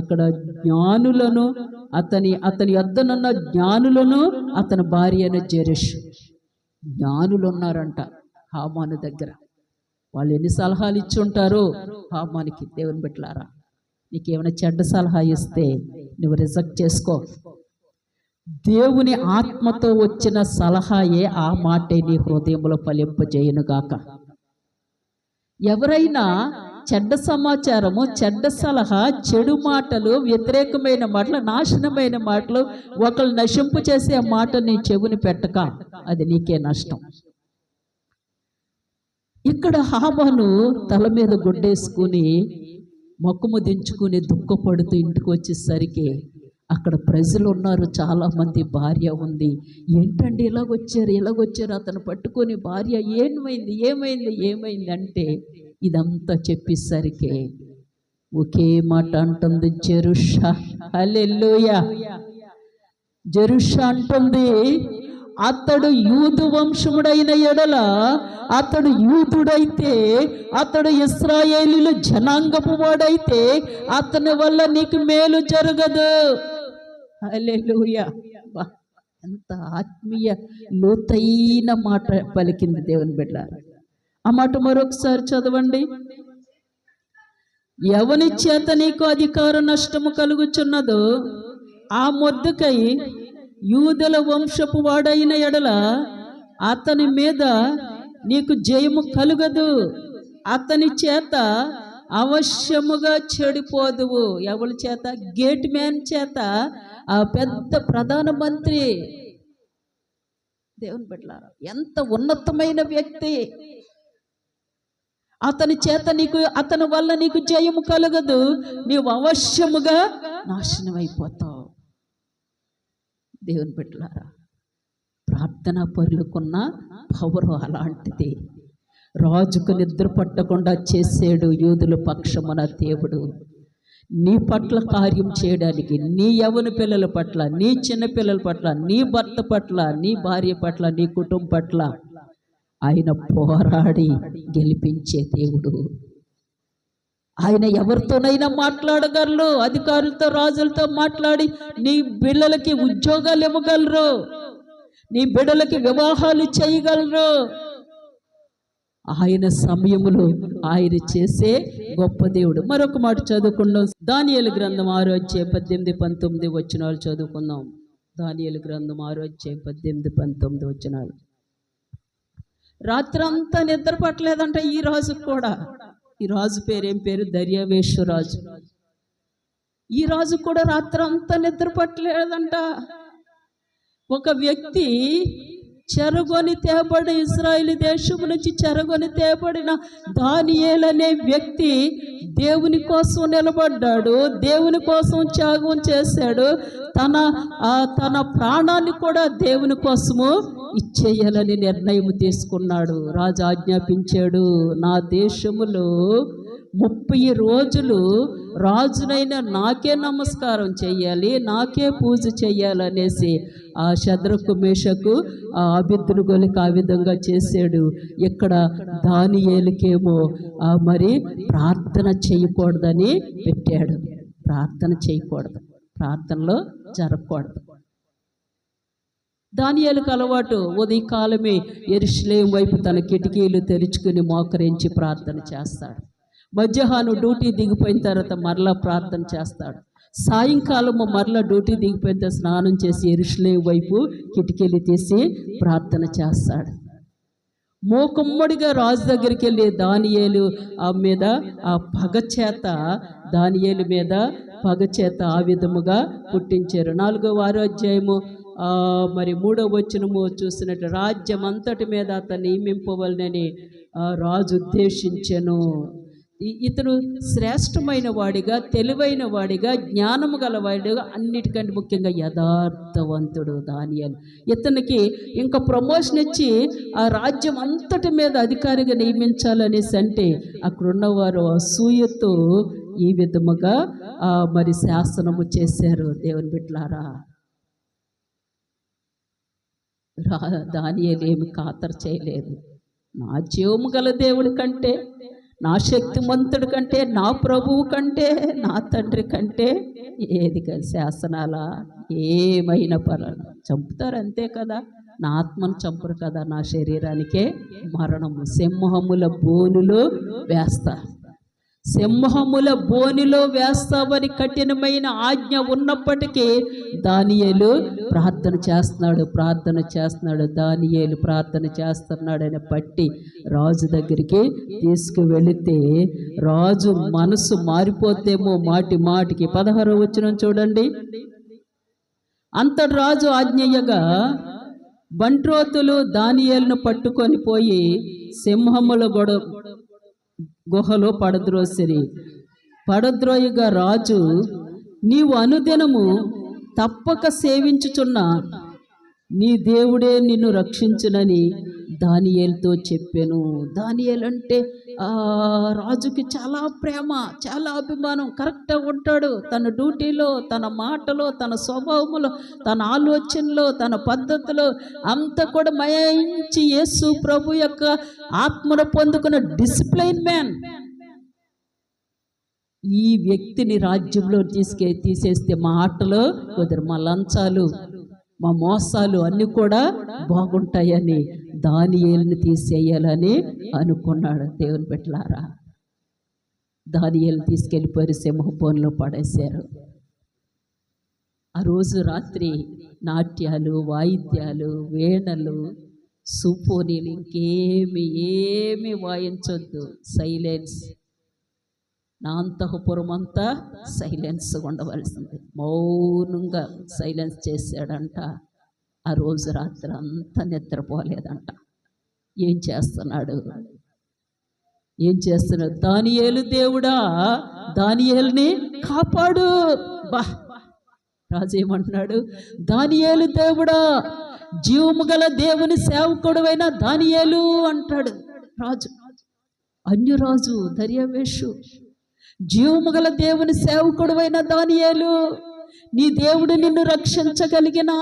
అక్కడ జ్ఞానులను, అతని యొద్దనున్న జ్ఞానులను, అతని భార్య అయిన జెరుషు, జ్ఞానులు ఉన్నారంట హామాను దగ్గర. వాళ్ళు ఎన్ని సలహాలు ఇచ్చి ఉంటారో హామానికి. దేవుని బిడ్డలారా, నీకేమైనా చెడ్డ సలహా ఇస్తే నువ్వు రిజెక్ట్ చేసుకో. దేవుని ఆత్మతో వచ్చిన సలహాయే ఆ మాటే నీ హృదయంలో ఫలింపజేయునుగాక. ఎవరైనా చెడ్డ సమాచారము, చెడ్డ సలహా, చెడు మాటలు, వ్యతిరేకమైన మాటలు, నాశనమైన మాటలు, ఒకళ్ళు నశింపు చేసే మాట నీ చెవుని పెట్టక అది నీకే నష్టం. ఇక్కడ హామాను తల మీద గుడ్డేసుకుని మొక్కము దించుకుని దుఃఖపడుతూ ఇంటికి వచ్చేసరికి అక్కడ ప్రజలు ఉన్నారు, చాలామంది. భార్య ఉంది. ఏంటండి ఇలాగొచ్చారు అతను పట్టుకొని, భార్య ఏమైంది అంటే ఇదంతా చెప్పేసరికి ఒకే మాట అంటుంది, జెరుషా. హల్లెలూయా. జెరుషా అంటుంది, అతడు యూదు వంశముడైన ఎడల, అతడు యూదుడైతే, అతడు ఇశ్రాయేలీయుల జనాంగపు వాడైతే అతని వల్ల నీకు మేలు జరగదు. హల్లెలూయా. ఎంత ఆత్మీయ లోతైన మాట పలికింది దేవుని బిడ్డ. ఆ మాట మరొకసారి చదవండి. ఎవని చేత నీకు అధికార నష్టము కలుగుచున్నదో ఆ మొర్దెకై యూదుల వంశపు వాడైన ఎడల అతని మీద నీకు జయము కలుగదు, అతని చేత అవశ్యముగా చెడిపోదువు. ఎవరి చేత? గేట్ మ్యాన్ చేత, ఆ పెద్ద ప్రధానమంత్రి. దేవుని బిడ్డలారా, ఎంత ఉన్నతమైన వ్యక్తి. అతని చేత అతని వల్ల నీకు జయము కలగదు, నీవు అవశ్యముగా నాశనం అయిపోతావు. దేవుని బిడ్డలారా, ప్రార్థనా పరులకున్న పవర్ అలాంటిది. రాజుకు నిద్ర పట్టకుండా చేసాడు యూదుల పక్షమున దేవుడు. నీ పట్ల కార్యం చేయడానికి, నీ యవ్వన పిల్లల పట్ల, నీ చిన్న పిల్లల పట్ల, నీ భర్త పట్ల, నీ భార్య పట్ల, నీ కుటుంబం పట్ల ఆయన పోరాడి గెలిపించే దేవుడు. ఆయన ఎవరితోనైనా మాట్లాడగలరు. అధికారులతో, రాజులతో మాట్లాడి నీ బిడ్డలకి ఉద్యోగాలు ఇవ్వగలరు, నీ బిడ్డలకి వివాహాలు చేయగలరు. ఆయన సమయములో ఆయన చేసే గొప్ప దేవుడు. మరొక మాట చదువుకుందాం. దానియేలు గ్రంథం 6:18-19 వచనాలు చదువుకుందాం. దానియేలు గ్రంథం 6:18-19 వచనాలు. రాత్రంతా నిద్ర పట్టలేదంట ఈ రాజు కూడా. ఈ రాజు పేరేం పేరు? దర్యావేషు రాజు. ఈ రాజు కూడా రాత్రంతా నిద్ర పట్టలేదంట. ఒక వ్యక్తి చెరగొని తేబడిన, ఇశ్రాయేలు దేశము నుంచి చెరగొని తేబడిన దానియేలు అనే వ్యక్తి దేవుని కోసం నిలబడ్డాడు, దేవుని కోసం త్యాగం చేశాడు. తన ప్రాణాన్ని కూడా దేవుని కోసము ఇచ్చేయాలని నిర్ణయం తీసుకున్నాడు. రాజు ఆజ్ఞాపించాడు, నా దేశములో 30 రోజులు రాజునైనా నాకే నమస్కారం చెయ్యాలి, నాకే పూజ చెయ్యాలనేసి ఆ శద్రకు, మేషకు, ఆ అబేద్నెగోలకు ఆ విధంగా చేశాడు. ఇక్కడ దానియేలుకేమో మరి ప్రార్థన చేయకూడదని పెట్టాడు. ప్రార్థన చేయకూడదు, ప్రార్థనలో జరగకూడదు. దానియేలుకు అలవాటు, ఉదయకాలమే యెరూషలేము వైపు తన కిటికీలు తెరుచుకుని మోకరించి ప్రార్థన చేస్తాడు. మధ్యాహ్నం డ్యూటీ దిగిపోయిన తర్వాత మరలా ప్రార్థన చేస్తాడు. సాయంకాలము మరలా డ్యూటీ దిగిపోయిన తర్వాత స్నానం చేసి యెరూషలేము వైపు కిటికీలు తీసి ప్రార్థన చేస్తాడు. మోకమ్మడిగా రాజు దగ్గరికి వెళ్ళి దానియేలు మీద ఆ పగచేత, దానియేలు మీద పగచేత ఆ విధముగా పుట్టించారు. 4వ అధ్యాయము మరి 3వ వచనము చూసినట్టు, రాజ్యం అంతటి మీద అతన్ని నియమింపవలనని రాజు ఉద్దేశించెను. ఇతను శ్రేష్టమైన వాడిగా, తెలివైన వాడిగా, జ్ఞానము గలవాడిగా, అన్నిటికంటే ముఖ్యంగా యథార్థవంతుడు దానియేలు. ఇతనికి ఇంకా ప్రమోషన్ ఇచ్చి ఆ రాజ్యం అంతటి మీద అధికారిగా నియమించాలనేసి అంటే అక్కడున్నవారు అసూయతో ఈ విధముగా మరి శాసనము చేశారు. దేవుని బిడ్డలారా, దానియేలు ఏమి ఖాతరు చేయలేదు. నా జీవము గల దేవుడి కంటే, నా శక్తిమంతుడి కంటే, నా ప్రభువు కంటే, నా తండ్రి కంటే ఏది కాదు. శాసనాల ఏమైనా పర్వాలేదు, చంపుతారు అంతే కదా. నా ఆత్మను చంపరు కదా, నా శరీరానికే మరణము. సింహముల బోనులో వేస్తారు. సింహముల బోనిలో వేస్తావని కఠినమైన ఆజ్ఞ ఉన్నప్పటికీ దానియేలు ప్రార్థన చేస్తున్నాడు. దానియేలు ప్రార్థన చేస్తున్నాడని పట్టి రాజు దగ్గరికి తీసుకువెళితే రాజు మనసు మారిపోతేమో మాటికి 16వ వచనం చూడండి. అంతటి రాజు ఆజ్ఞయ్యగా బంట్రోతులు దానియేలును పట్టుకొని పోయి సింహముల గుహలో పడద్రోయగా రాజు, నీవు అనుదినము తప్పక సేవించుచున్న నీ దేవుడే నిన్ను రక్షించునని దానియేలుతో చెప్పాను. దానియేలు అంటే రాజుకి చాలా ప్రేమ, చాలా అభిమానం. కరెక్ట్గా ఉంటాడు తన డ్యూటీలో, తన మాటలో, తన స్వభావంలో, తన ఆలోచనలో, తన పద్ధతిలో అంతా కూడా మయించి యేసు ప్రభు యొక్క ఆత్మను పొందుకున్న డిసిప్లైన్ మ్యాన్. ఈ వ్యక్తిని రాజ్యంలో తీసేస్తే మా ఆటలో కుదరు, మా లంచాలు, మా మోసాలు అన్నీ కూడా బాగుంటాయని దానియేలుని తీసేయాలని అనుకున్నాడు. దేవుని బిడ్డలారా, దానియేలుని తీసుకెళ్ళిపోయి సింహబోనులో పడేశారు. ఆ రోజు రాత్రి నాట్యాలు, వాయిద్యాలు, వీణలు, సుపోనీలు ఏమి వాయించొద్దు. సైలెన్స్. నా అంతఃపురం అంతా సైలెన్స్ ఉండవలసింది. మౌనంగా సైలెన్స్ చేశాడంట. ఆ రోజు రాత్రి అంతా నిద్రపోలేదంట. ఏం చేస్తున్నాడు? దానియేలు దేవుడా, దానియేలుని కాపాడు. రాజు ఏమంటున్నాడు? దానియేలు దేవుడా, జీవము గల దేవుని సేవకుడువైన దానియేలు అంటాడు రాజు. అన్యరాజు దర్యావేషు, జీవము గల దేవుని సేవకుడువైన దానియేలు, నీ దేవుడు నిన్ను రక్షించగలిగినా?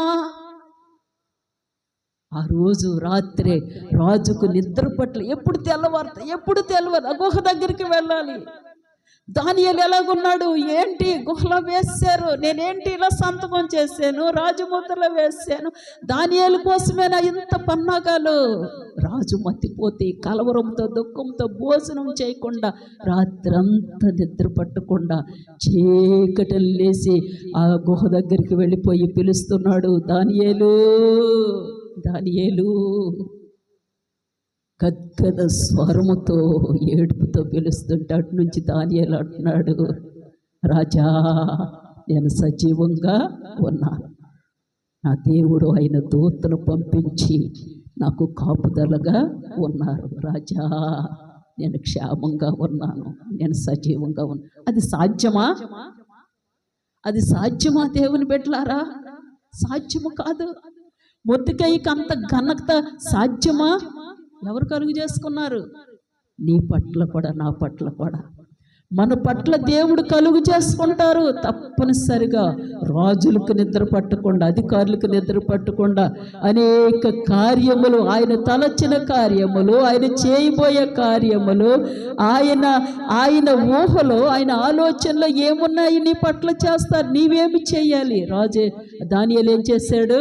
ఆ రోజు రాత్రే రాజుకు నిద్ర పట్ల ఎప్పుడు తెల్లవారు గుహ దగ్గరికి వెళ్ళాలి. దానియేలు ఎలాగున్నాడు? ఏంటి గుహలో వేశారు, నేనేంటి ఇలా సంతకం చేశాను, రాజముద్రలో వేశాను, దానియేలు కోసమేనా ఇంత పన్నాగాలు? రాజు మతిపోతే కలవరంతో దుఃఖంతో భోజనం చేయకుండా రాత్రంతా నిద్ర పట్టకుండా చీకటిని లేచి ఆ గుహ దగ్గరికి వెళ్ళిపోయి పిలుస్తున్నాడు, దానియేలు, దానియేలు. గద్గద స్వరముతో ఏడుపుతో పిలుస్తుంటే అటు నుంచి దానియేలు అంటున్నాడు, రాజా, నేను సజీవంగా ఉన్నాను. నా దేవుడు ఆయన దూతను పంపించి నాకు కాపుదలగా ఉన్నారు. రాజా, నేను క్షేమంగా ఉన్నాను, నేను సజీవంగా ఉన్నాను. అది సాధ్యమా దేవుని బిడ్డలారా? సాధ్యము కాదు. మొర్దెకైకి అంత ఘనత సాధ్యమా? ఎవరు కలుగు చేసుకున్నారు? నీ పట్ల కూడా, నా పట్ల కూడా, మన పట్ల దేవుడు కలుగు చేసుకుంటారు. తప్పనిసరిగా రాజులకు నిద్ర పట్టకుండా, అధికారులకు నిద్ర పట్టకుండా అనేక కార్యములు, ఆయన తలచిన కార్యములు, ఆయన చేయబోయే కార్యములు, ఆయన ఊహలో, ఆయన ఆలోచనలో ఏమున్నాయి నీ పట్ల చేస్తారు. నీవేమి చేయాలి? రాజే దానియేలు ఏం చేశాడు?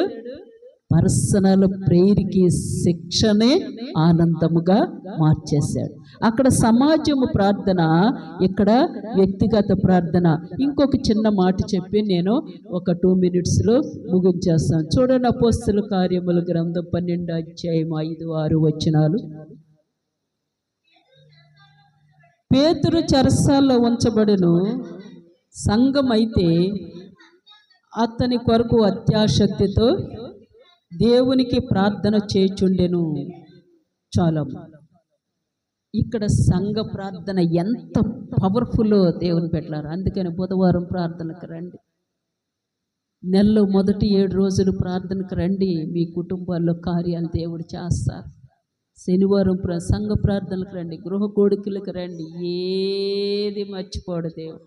పర్సనల్ ప్రేయర్కి శిక్షనే ఆనందముగా మార్చేశాడు. అక్కడ సమాజము ప్రార్థన, ఇక్కడ వ్యక్తిగత ప్రార్థన. ఇంకొక చిన్న మాట చెప్పి నేను ఒక 2 minutesలో ముగించేస్తాను. చూడండి, అపోస్తలుల కార్యముల గ్రంథం 12వ అధ్యాయం 5-6 వచనాలు. పేతురు చెరసాల్లో ఉంచబడును, సంఘమైతే అతని కొరకు అత్యాశక్తితో దేవునికి ప్రార్థన చేయుచుండెను. చాలా ఇక్కడ సంఘ ప్రార్థన ఎంత పవర్ఫుల్ దేవుని పెట్టారు. అందుకని బుధవారం ప్రార్థనకు రండి, నెలలో మొదటి 7 రోజులు ప్రార్థనకు రండి. మీ కుటుంబాల్లో కార్యాలు దేవుడు చేస్తారు. శనివారం సంఘ ప్రార్థనలకు రండి, గృహ కోడికలకు రండి. ఏది మర్చిపోడు దేవుడు.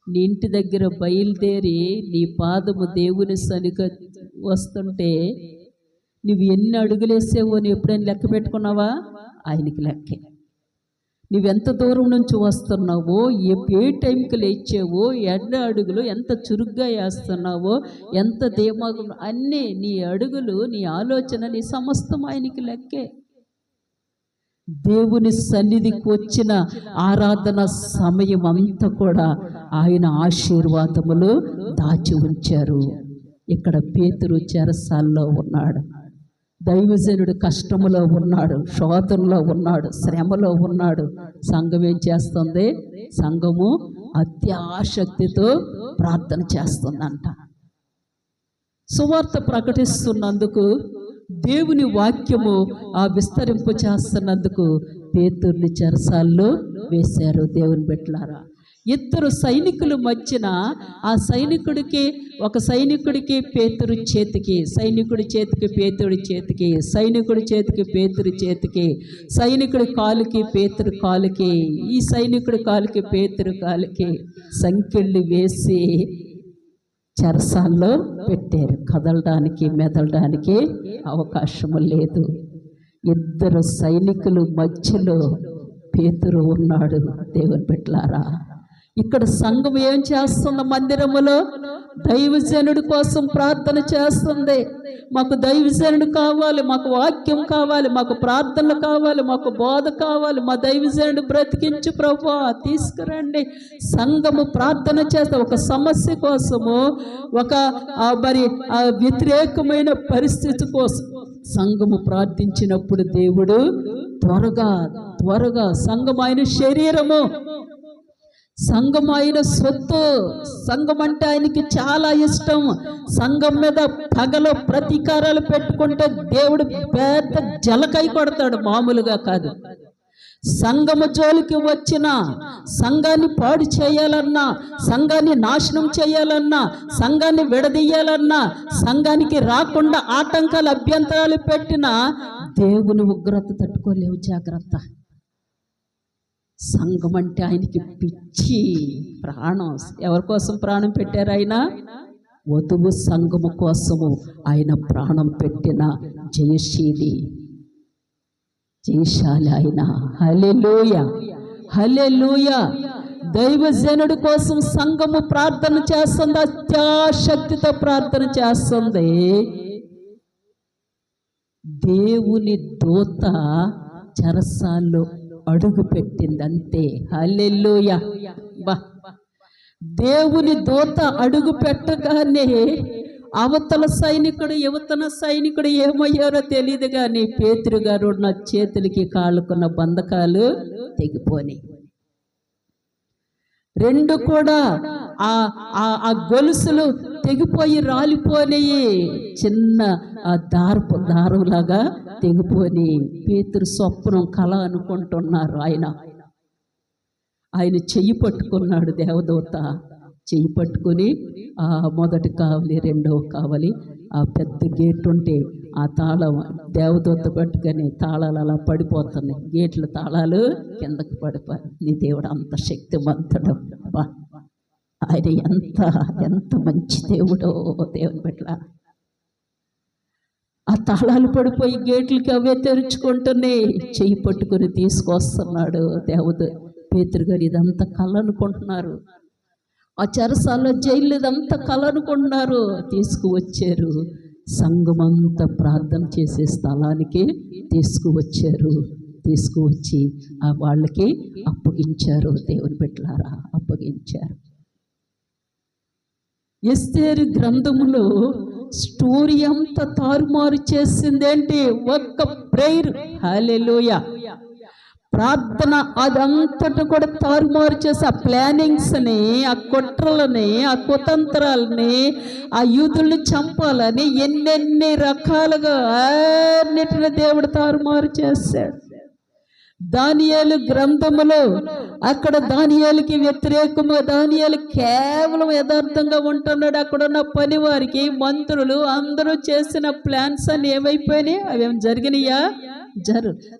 నీ ఇంటి దగ్గర బయలుదేరి నీ పాదము దేవుని సనిక వస్తుంటే నువ్వు ఎన్ని అడుగులు వేసావో నువ్వు ఎప్పుడైనా లెక్క పెట్టుకున్నావా? ఆయనకి లెక్కే. నువ్వెంత దూరం నుంచి వస్తున్నావో, ఏ టైంకి లేచావో, ఎన్ని అడుగులు ఎంత చురుగ్గా వేస్తున్నావో, ఎంత ధీమాగా, అన్నీ నీ అడుగులు, నీ ఆలోచన, నీ సమస్తం ఆయనకి లెక్కే. దేవుని సన్నిధికి వచ్చిన ఆరాధన సమయం అంతా కూడా ఆయన ఆశీర్వాదములు దాచి ఉంచారు. ఇక్కడ పేతురు చెరసాల్లో ఉన్నాడు, దైవజనుడు కష్టములో ఉన్నాడు, శోధనలో ఉన్నాడు, శ్రమలో ఉన్నాడు. సంఘం ఏం చేస్తుంది? సంఘము అత్యాసక్తితో ప్రార్థన చేస్తుందంట. సువార్త ప్రకటిస్తున్నందుకు, దేవుని వాక్యము విస్తరింపు చేస్తున్నందుకు పేతుర్ని చెరసాల్లో వేశారు. దేవుని బిడ్డలారా, ఇద్దరు సైనికుల మధ్యన ఆ సైనికుడికి, ఒక సైనికుడికి పేతురు చేతికి, సైనికుడి చేతికి పేతుడి చేతికి, సైనికుడి చేతికి పేతురు చేతికి, సైనికుడి కాలుకి పేతురు కాలుకి, ఈ సైనికుడి కాలుకి పేతురు కాలుకి సంకెళ్ళు వేసి చెరసాల్లో పెట్టారు. కదలడానికి మెదలడానికి అవకాశము లేదు. ఇద్దరు సైనికులు మధ్యలో పేతురు ఉన్నాడు. దేవుని బిడ్డలారా, ఇక్కడ సంఘం ఏం చేస్తుంది? మందిరములో దైవజనుడి కోసం ప్రార్థన చేస్తుంది. మాకు దైవజనుడు కావాలి, మాకు వాక్యం కావాలి, మాకు ప్రార్థనలు కావాలి, మాకు బోధ కావాలి, మా దైవజనుడు బ్రతికించు ప్రభువా, తీసుకురండి. సంఘము ప్రార్థన చేస్తే ఒక సమస్య కోసము, ఒక మరి వ్యతిరేకమైన పరిస్థితి కోసం సంఘము ప్రార్థించినప్పుడు దేవుడు త్వరగా సంఘం ఆయన శరీరము, సంఘం ఆయన సొత్తు, సంఘం అంటే ఆయనకి చాలా ఇష్టం. సంఘం మీద పగలో ప్రతీకారాలు పెట్టుకుంటే దేవుడు పెద్ద జలకై కొడతాడు, మామూలుగా కాదు. సంఘము జోలికి వచ్చిన, సంఘాన్ని పాడు చేయాలన్నా, సంఘాన్ని నాశనం చేయాలన్నా, సంఘాన్ని విడదీయాలన్నా, సంఘానికి రాకుండా ఆటంకాలు అభ్యంతరాలు పెట్టినా దేవుని ఉగ్రత తట్టుకోలేవు. జాగ్రత్త. సంఘం అంటే ఆయనకి పిచ్చి, ప్రాణం. ఎవరి కోసం ప్రాణం పెట్టారు ఆయన? వధువు సంఘము కోసము ఆయన ప్రాణం పెట్టిన జయశాలి ఆయన. హల్లెలూయా, హల్లెలూయా. దైవజనుడి కోసం సంఘము ప్రార్థన చేస్తుంది, అత్యాశక్తితో ప్రార్థన చేస్తుంది. దేవుని దూత చెరసాల్లో అడుగు పెట్టింది అంతే. హల్లెలూయా. దేవుని దూత అడుగు పెట్టగానే అవతల సైనికుడు యువతల సైనికుడు ఏమయ్యారో తెలియదు కానీ పేతురు గారు ఉన్న చేతులకి కాళ్ళకున్న బంధకాలు తెగిపోని, రెండు కూడా ఆ గొలుసులు తెగిపోయి రాలిపోయి చిన్న దారంలాగా తెగిపోని. పేతురు స్వప్నం కళ అనుకుంటున్నారు. ఆయన చెయ్యి పట్టుకున్నాడు దేవదూత. చెయ్యి పట్టుకుని మొదటి కావలి, రెండవ కావలి, ఆ పెద్ద గేట్ ఉంటే ఆ తాళం దేవదూత పట్టుకొని తాళాలు అలా పడిపోతున్నాయి. గేట్ల తాళాలు కిందకు పడిపోయి. నీ దేవుడు అంత శక్తివంతుడు. ఆయన ఎంత మంచి దేవుడో. దేవుని పట్ల ఆ తాళాలు పడిపోయి గేట్లకి అవే తెరుచుకుంటున్నాయి. చెయ్యి పట్టుకుని తీసుకొస్తున్నాడు పేతురు గారు. ఇదంతా కళ అనుకుంటున్నారు. ఆ చెరసాల్లో జైలు ఇదంతా కళ అనుకుంటున్నారు. తీసుకువచ్చారు. సంఘమంతా ప్రార్థన చేసే స్థలానికి తీసుకువచ్చారు. తీసుకువచ్చి వాళ్ళకి అప్పగించారు. దేవుని బిడ్డలారా, అప్పగించారు. ఎస్తేరు గ్రంథములో స్టోరీ అంతా తారుమారు చేసిందేంటి? ఒక్క ప్రేయర్. హల్లెలూయా. ప్రార్థన అదంతటా కూడా తారుమారు చేసి ఆ ప్లానింగ్స్ని, ఆ కుట్రలని, ఆ కుతంత్రాలని, ఆ యూదుల్ని చంపాలని ఎన్నెన్ని రకాలుగా అన్నిటిని దేవుడు తారుమారు చేశాడు. దానియేలు గ్రంథములో అక్కడ దానియేలుకి వ్యతిరేకంగా దానియేలు కేవలం యథార్థంగా ఉంటున్నాడు. అక్కడున్న పని వారికి, మంత్రులు అందరూ చేసిన ప్లాన్స్ అని ఏమైపోయినాయి? అవేం జరిగినాయా?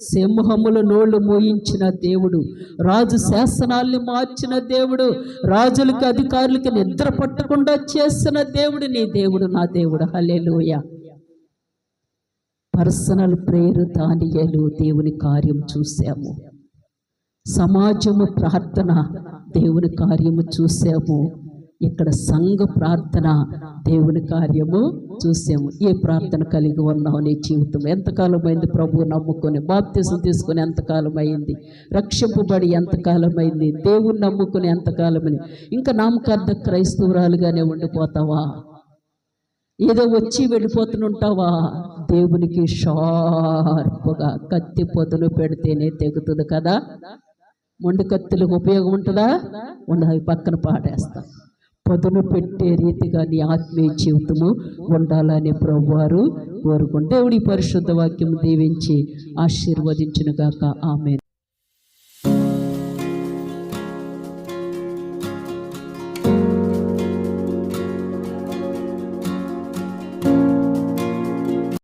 సింహముల నోళ్ళు మోయించిన దేవుడు, రాజు శాసనాల్ని మార్చిన దేవుడు, రాజులకి అధికారులకి నిద్ర పట్టకుండా చేసిన దేవుడు నీ దేవుడు, నా దేవుడు. హల్లెలూయా. పర్సనల్ ప్రేయర్ దానియేలు దేవుని కార్యం చూసాము. సమాజము ప్రార్థన దేవుని కార్యము చూసాము. ఇక్కడ సంఘ ప్రార్థన దేవుని కార్యము చూసాము. ఏ ప్రార్థన కలిగి ఉన్నావు నీ జీవితం? ఎంతకాలం అయింది ప్రభువు నమ్ముకొని? బాప్తిసం తీసుకొని ఎంతకాలం అయింది? రక్షింపబడి ఎంతకాలం అయింది? దేవుని నమ్ముకొని ఎంతకాలమని? ఇంకా నామకార్థ క్రైస్తవురాలుగానే ఉండిపోతావా? ఏదో వచ్చి వెళ్ళిపోతుంటావా? దేవునికి షార్ప్గా కత్తి పొదను పెడితేనే తెగుతుంది కదా. మొండి కత్తులకు ఉపయోగం ఉంటుందా? ఉండదు, పక్కన పాడేస్తాం. పొదను పెట్టే రీతిగా నీ ఆత్మీయ జీవితము ఉండాలని ప్రభువారు కోరుకుంటే దేవుడి పరిశుద్ధ వాక్యం దీవించి ఆశీర్వదించును గాక. ఆమేన్.